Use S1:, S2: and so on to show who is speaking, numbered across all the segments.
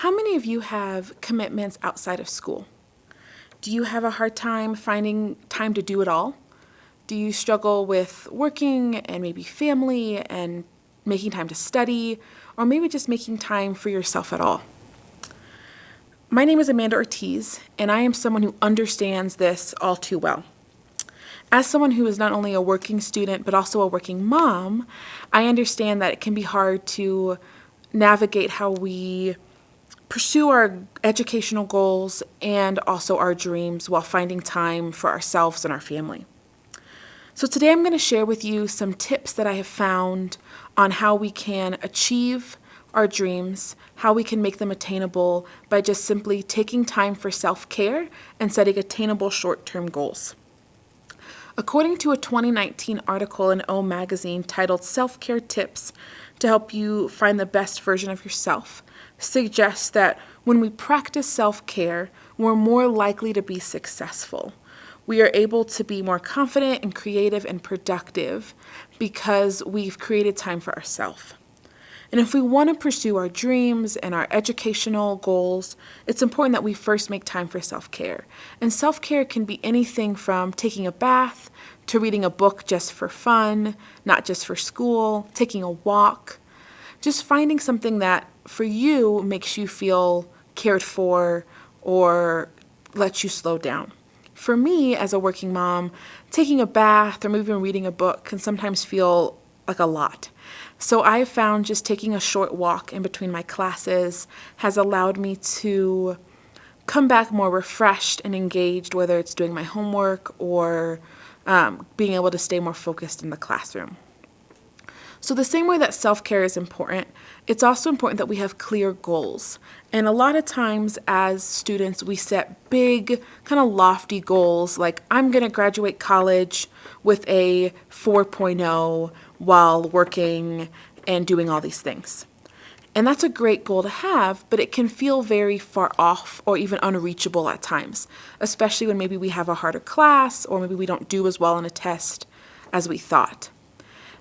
S1: How many of you have commitments outside of school? Do you have a hard time finding time to do it all? Do you struggle with working and maybe family and making time to study, or maybe just making time for yourself at all? My name is Amanda Ortiz, and I am someone who understands this all too well. As someone who is not only a working student, but also a working mom, I understand that it can be hard to navigate how we pursue our educational goals and also our dreams while finding time for ourselves and our family. So today I'm going to share with you some tips that I have found on how we can achieve our dreams, how we can make them attainable by just simply taking time for self-care and setting attainable short-term goals. According to a 2019 article in O Magazine titled Self-Care Tips to Help You Find the Best Version of Yourself, suggests that when we practice self-care, we're more likely to be successful. We are able to be more confident and creative and productive because we've created time for ourselves. And if we want to pursue our dreams and our educational goals, it's important that we first make time for self-care. And self-care can be anything from taking a bath to reading a book just for fun, not just for school, taking a walk, just finding something that for you makes you feel cared for or lets you slow down. For me, as a working mom, taking a bath or maybe even reading a book can sometimes feel like a lot. So I found just taking a short walk in between my classes has allowed me to come back more refreshed and engaged, whether it's doing my homework or being able to stay more focused in the classroom. So the same way that self-care is important, it's also important that we have clear goals. And a lot of times as students, we set big, kind of lofty goals, like I'm going to graduate college with a 4.0 while working and doing all these things. And that's a great goal to have, but it can feel very far off or even unreachable at times, especially when maybe we have a harder class or maybe we don't do as well on a test as we thought.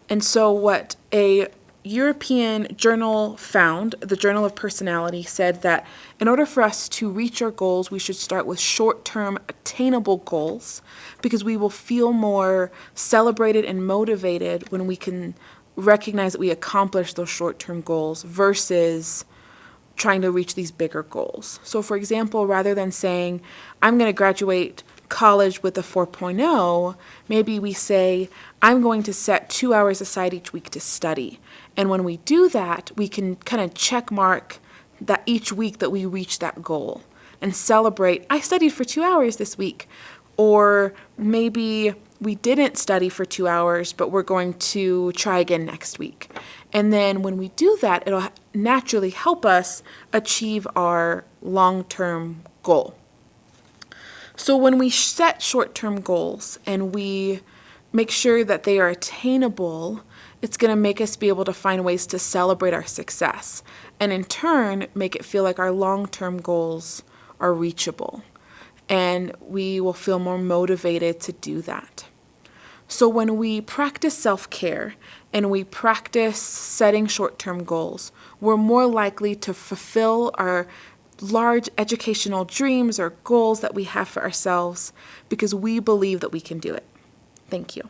S1: And so what a European journal found, the Journal of Personality, said that in order for us to reach our goals, we should start with short-term attainable goals because we will feel more celebrated and motivated when we can recognize that we accomplished those short-term goals versus trying to reach these bigger goals. So for example, rather than saying, I'm going to graduate college with a 4.0, maybe we say, I'm going to set 2 hours aside each week to study. And when we do that, we can kind of check mark that each week that we reach that goal and celebrate, I studied for 2 hours this week. Or maybe we didn't study for 2 hours, but we're going to try again next week. And then when we do that, it'll naturally help us achieve our long-term goal. So when we set short-term goals and we make sure that they are attainable, it's going to make us be able to find ways to celebrate our success and in turn make it feel like our long-term goals are reachable and we will feel more motivated to do that. So when we practice self-care and we practice setting short-term goals, we're more likely to fulfill our large educational dreams or goals that we have for ourselves because we believe that we can do it. Thank you.